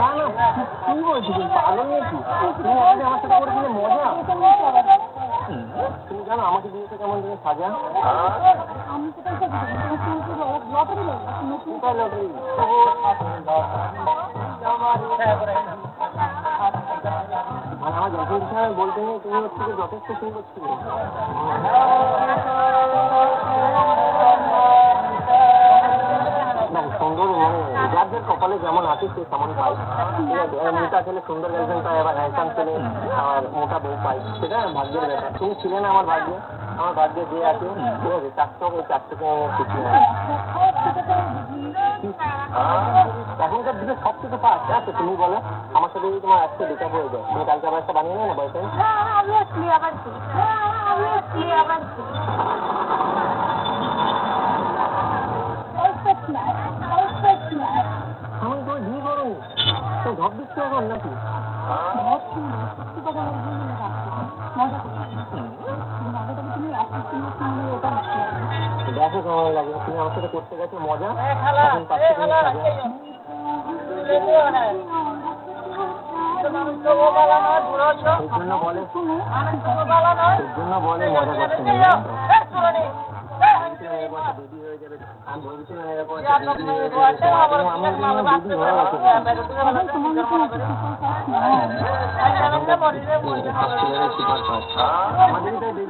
না না, কি বলছি তুমি পাগল নাকি? তুমি আজকে আমার সাথে করে দিলে মজা। তুমি জানো আমাকে দিয়েছে কেমন জিনিস সাজা? কোথায় লটারি? মানে আমার যখন বিষয়ে বলতে নেই, তুমি হচ্ছে যথেষ্ট সুন্দর ছিল। না সুন্দর মানে যার যার কপালে যেমন আছে সে তেমন পাই, ঠিক আছে? মোটা ছেলে সুন্দর গার্লফ্রেন্ড পায়, আবার হ্যান্ডসাম ছেলে আর মোটা বউ পাই, সেটা ভাগ্যের ব্যাপার। তুমি ছিলে না আমার ভাগ্যে, আমার ভাগ্যে যে আছে, ঠিক আছে? চারটাকে আমি খুশি হয়। এখনকার দিনে সব কিছু পাস আছে। তুমি বলো আমার সাথে যদি তোমার আজকে ব্রেকআপ হয়ে যায়, তুমি কালকে আবার একটা বানিয়ে নেয় না বয়ফ্রেন্ড? আমি তোমার বিয়ে করো তো ঢপ দিচ্ছি এখন নাকি? দেখো কেমন লাগে, তুমি আমার সাথে করতে গেছো মজা, এখন পাচ্ছি তুমি সাজা। সেই জন্য বলে মজা করতে নেই। বেবি হয়ে যাবে, আমি ভবিষ্যৎ এরকম আমাদের